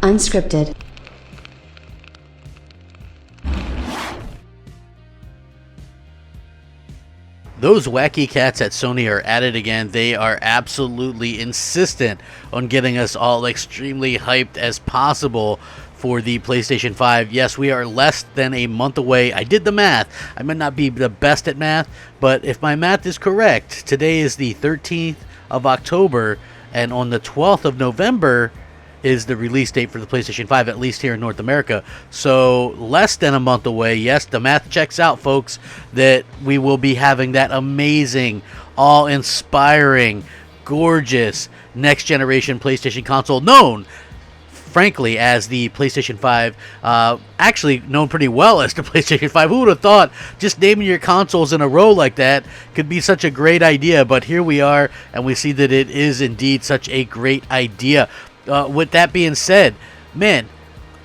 Unscripted. Those wacky cats at Sony are at it again. They are absolutely insistent on getting us all extremely hyped as possible for the PlayStation 5. Yes, we are less than a month away. I did the math. I might not be the best at math, but if my math is correct, today is the 13th of October, and on the 12th of November is the release date for the PlayStation 5, at least here in North America. So less than a month away. Yes, the math checks out, folks, that we will be having that amazing, awe-inspiring, gorgeous next-generation PlayStation console known, frankly, as the PlayStation 5, actually known pretty well as the PlayStation 5. Who would have thought just naming your consoles in a row like that could be such a great idea? But here we are, and we see that it is indeed such a great idea. With that being said, man,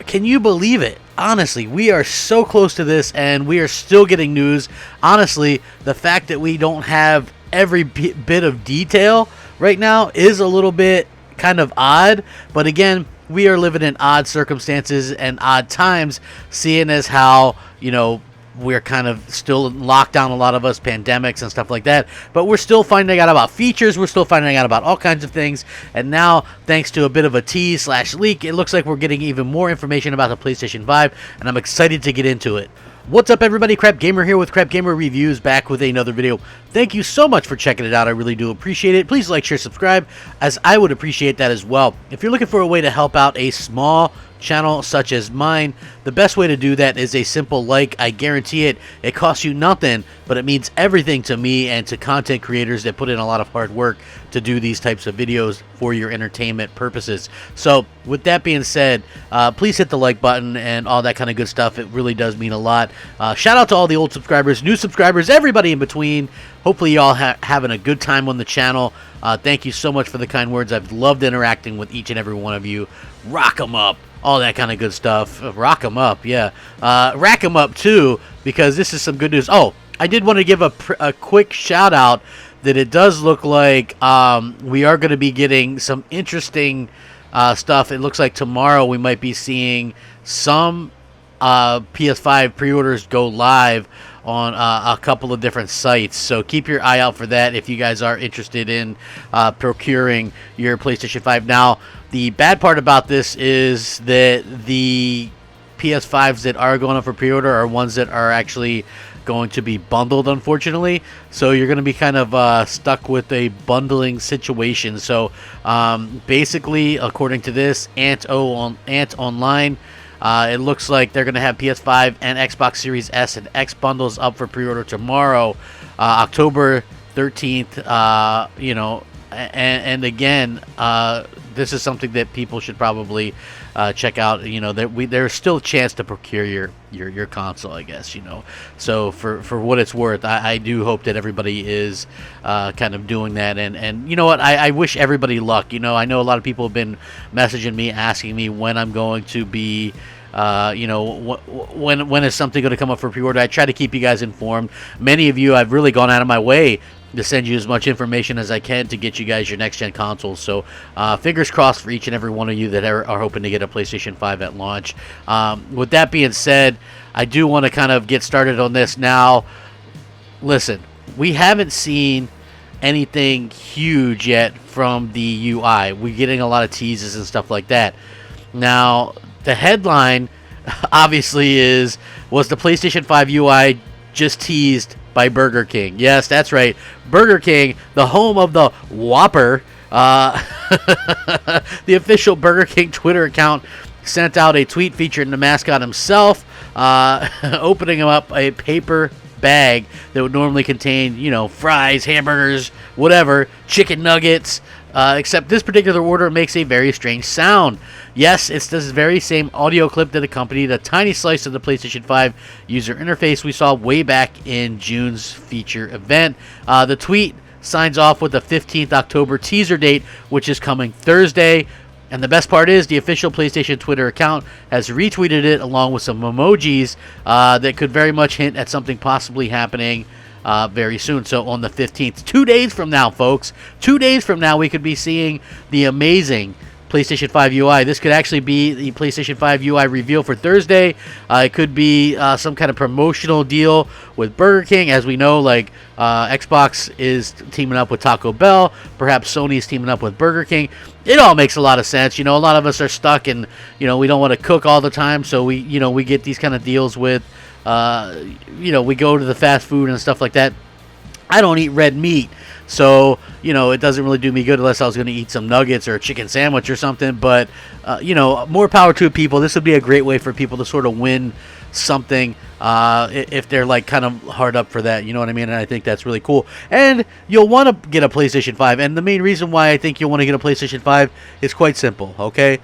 can you believe it? Honestly, we are so close to this, and we are still getting news. Honestly, the fact that we don't have every bit of detail right now is a little bit kind of odd. But again, we are living in odd circumstances and odd times, seeing as how, we're kind of still in lockdown, a lot of us, pandemics and stuff like that. But we're still finding out about features. We're still finding out about all kinds of things. And now, thanks to a bit of a tease/leak, it looks like we're getting even more information about the PlayStation 5. And I'm excited to get into it. What's up, everybody? Crapgamer here with Crapgamer Reviews, back with another video. Thank you so much for checking it out. I really do appreciate it. Please like, share, subscribe, as I would appreciate that as well. If you're looking for a way to help out a small channel such as mine, the best way to do that is a simple like. I guarantee it. It costs you nothing, but it means everything to me and to content creators that put in a lot of hard work to do these types of videos for your entertainment purposes. So with that being said, please hit the like button and all that kind of good stuff. It really does mean a lot. Shout out to all the old subscribers, new subscribers, everybody in between. Hopefully you all having a good time on the channel. Thank you so much for the kind words. I've loved interacting with each and every one of you. Rock 'em up. All that kind of good stuff. Rock 'em up, yeah. Rack 'em up, too, because this is some good news. Oh, I did want to give a quick shout-out that it does look like we are going to be getting some interesting stuff. It looks like tomorrow we might be seeing some PS5 pre-orders go live on a couple of different sites, so keep your eye out for that if you guys are interested in procuring your PlayStation 5. Now, the bad part about this is that the PS5s that are going up for pre-order are ones that are actually going to be bundled, unfortunately, so you're going to be kind of stuck with a bundling situation. So basically, according to this, Ant Online, it looks like they're going to have PS5 and Xbox Series S and X bundles up for pre-order tomorrow, October 13th. And again, this is something that people should probably check out. There's still a chance to procure your console, I guess. So for what it's worth, I do hope that everybody is kind of doing that. And you know what? I wish everybody luck. I know a lot of people have been messaging me, asking me when I'm going to be. When is something going to come up for pre-order? I try to keep you guys informed. Many of you, I've really gone out of my way to send you as much information as I can to get you guys your next-gen consoles. So fingers crossed for each and every one of you that are hoping to get a PlayStation 5 at launch. With that being said, I do want to kind of get started on this now. Listen, we haven't seen anything huge yet from the UI. We're getting a lot of teases and stuff like that. Now, the headline, obviously, was the PlayStation 5 UI just teased by Burger King? Yes, that's right. Burger King, the home of the Whopper. The official Burger King Twitter account sent out a tweet featuring the mascot himself, opening up a paper bag that would normally contain, fries, hamburgers, whatever, chicken nuggets, except this particular order makes a very strange sound. Yes, it's this very same audio clip that accompanied a tiny slice of the PlayStation 5 user interface we saw way back in June's feature event. The tweet signs off with the 15th October teaser date, which is coming Thursday. And the best part is the official PlayStation Twitter account has retweeted it along with some emojis that could very much hint at something possibly happening very soon. So on the 15th, 2 days from now, folks, 2 days from now, we could be seeing the amazing PlayStation 5 UI. This could actually be the PlayStation 5 UI reveal for Thursday. It could be some kind of promotional deal with Burger King. As we know, like Xbox is teaming up with Taco Bell. Perhaps Sony is teaming up with Burger King. It all makes a lot of sense. You know, a lot of us are stuck and, you know, we don't want to cook all the time. So we get these kind of deals with, we go to the fast food and stuff like that. I don't eat red meat, so, you know, it doesn't really do me good unless I was going to eat some nuggets or a chicken sandwich or something. But, more power to people. This would be a great way for people to sort of win something if they're, like, kind of hard up for that. You know what I mean? And I think that's really cool. And you'll want to get a PlayStation 5. And the main reason why I think you'll want to get a PlayStation 5 is quite simple, okay?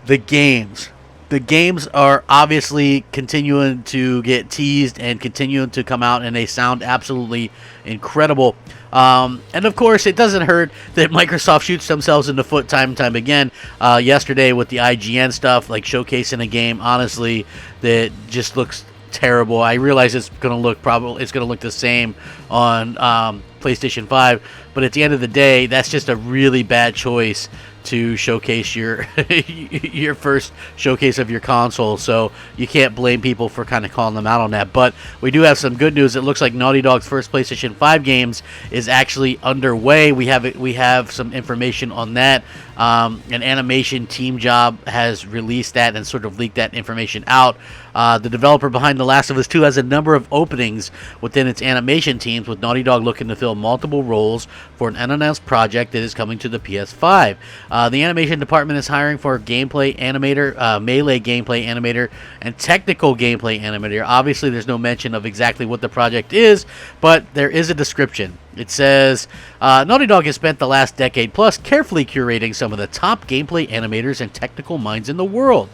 The games. The games are obviously continuing to get teased and continuing to come out, and they sound absolutely incredible. And of course, it doesn't hurt that Microsoft shoots themselves in the foot time and time again. Yesterday with the IGN stuff, like showcasing a game, honestly, that just looks terrible. I realize it's going to look the same on PlayStation 5, but at the end of the day, that's just a really bad choice to showcase your your first showcase of your console, so you can't blame people for kind of calling them out on that. But we do have some good news. It looks like Naughty Dog's first PlayStation 5 games is actually underway. We have some information on that. An animation team job has released that and sort of leaked that information out. The developer behind The Last of Us 2 has a number of openings within its animation teams, with Naughty Dog looking to fill multiple roles for an unannounced project that is coming to the PS5. The animation department is hiring for a gameplay animator, melee gameplay animator, and technical gameplay animator. Obviously, there's no mention of exactly what the project is, but there is a description. It says, Naughty Dog has spent the last decade plus carefully curating some of the top gameplay animators and technical minds in the world.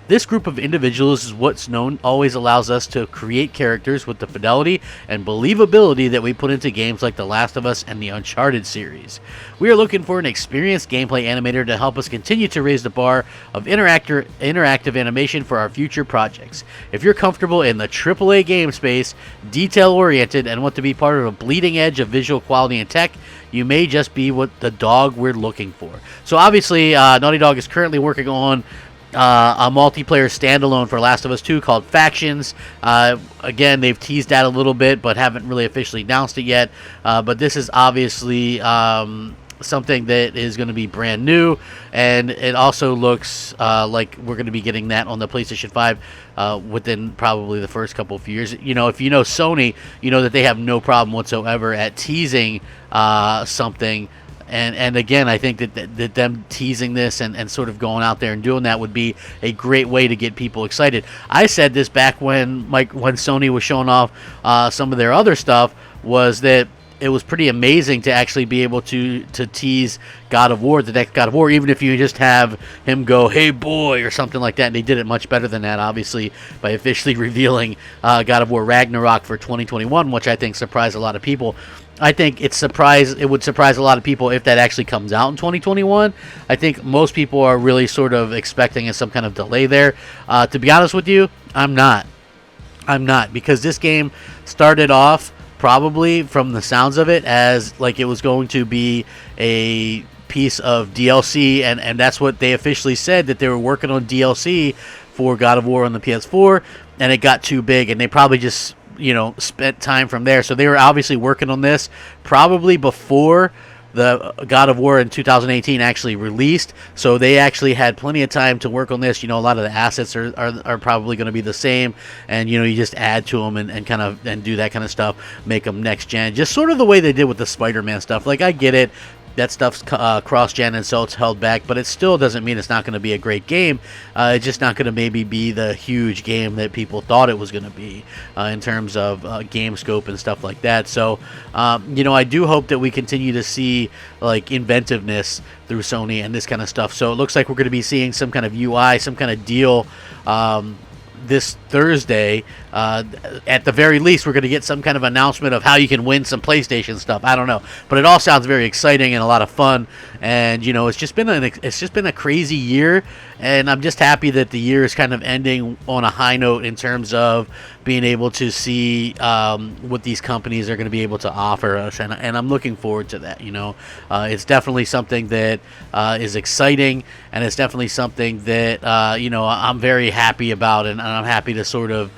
This group of individuals is what's known always allows us to create characters with the fidelity and believability that we put into games like The Last of Us and the Uncharted series. We are looking for an experienced gameplay animator to help us continue to raise the bar of interactive animation for our future projects. If you're comfortable in the AAA game space, detail-oriented, and want to be part of a bleeding edge of visual quality and tech, you may just be what the dog we're looking for. So obviously, Naughty Dog is currently working on a multiplayer standalone for Last of Us 2 called Factions. Again, they've teased that a little bit, but haven't really officially announced it yet. But this is obviously something that is going to be brand new, and it also looks like we're going to be getting that on the PlayStation 5 within probably the first couple of years. You know, if you know Sony, you know that they have no problem whatsoever at teasing something. And again, I think that them teasing this and sort of going out there and doing that would be a great way to get people excited. I said this back when Sony was showing off some of their other stuff, was that it was pretty amazing to actually be able to tease God of War, the next God of War, even if you just have him go, "Hey boy," or something like that. And they did it much better than that, obviously, by officially revealing God of War Ragnarok for 2021, which I think surprised a lot of people. I think it would surprise a lot of people if that actually comes out in 2021. I think most people are really sort of expecting some kind of delay there. To be honest with you, I'm not, because this game started off, probably from the sounds of it, as like it was going to be a piece of DLC, and that's what they officially said, that they were working on DLC for God of War on the PS4, and it got too big, and they probably just spent time from there. So they were obviously working on this probably before the God of War in 2018 actually released, so they actually had plenty of time to work on this. A lot of the assets are probably going to be the same, and you just add to them and do that kind of stuff, make them next gen, just sort of the way they did with the Spider-Man stuff. Like, I get it, that stuff's cross-gen, and so it's held back, but it still doesn't mean it's not going to be a great game. It's just not going to maybe be the huge game that people thought it was going to be in terms of game scope and stuff like that. So, I do hope that we continue to see like inventiveness through Sony and this kind of stuff. So it looks like we're going to be seeing some kind of UI, some kind of deal this Thursday at the very least, we're going to get some kind of announcement of how you can win some PlayStation stuff. I don't know, but it all sounds very exciting and a lot of fun. And you know, it's just been a crazy year, and I'm just happy that the year is kind of ending on a high note in terms of being able to see what these companies are going to be able to offer us, and I'm looking forward to that. You know, it's definitely something that is exciting, and it's definitely something that you know, I'm very happy about, and I'm happy to sort of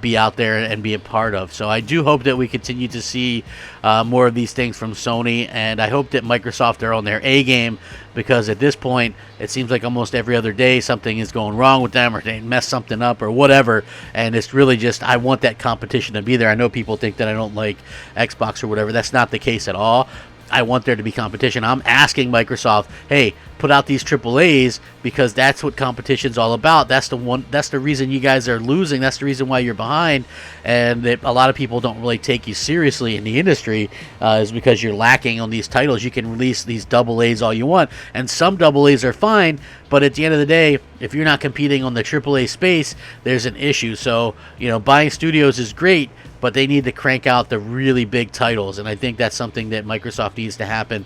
be out there and be a part of. So I do hope that we continue to see more of these things from Sony, and I hope that Microsoft are on their A game, because at this point it seems like almost every other day something is going wrong with them, or they mess something up or whatever, and it's really just, I want that competition to be there. I know people think that I don't like Xbox or whatever. That's not the case at all. I want there to be competition. I'm asking Microsoft, hey, put out these AAAs, because that's what competition's all about. That's the reason you guys are losing. That's the reason why you're behind, and that a lot of people don't really take you seriously in the industry is because you're lacking on these titles. You can release these AAs all you want, and some AAs are fine, but at the end of the day, if you're not competing on the AAA space, there's an issue. So, you know, buying studios is great, but they need to crank out the really big titles, and I think that's something that Microsoft needs to happen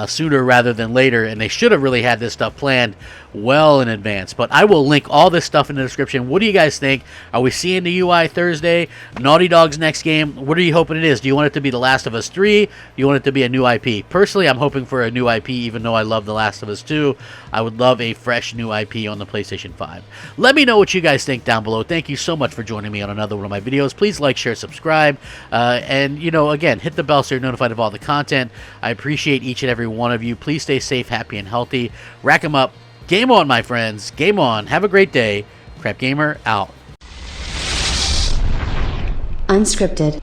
sooner rather than later, and they should have really had this stuff planned well in advance. But I will link all this stuff in the description. What do you guys think? Are we seeing the UI Thursday? Naughty Dog's next game? What are you hoping it is? Do you want it to be The Last of Us 3? Do you want it to be a new IP? Personally, I'm hoping for a new IP, even though I love The Last of Us 2. I would love a fresh new IP on the PlayStation 5. Let me know what you guys think down below. Thank you so much for joining me on another one of my videos. Please like, share, subscribe, and, you know, again, hit the bell so you're notified of all the content. I appreciate each and every one of you. Please stay safe, happy, and healthy. Rack 'em up. Game on, my friends. Game on. Have a great day. Crapgamer out. Unscripted.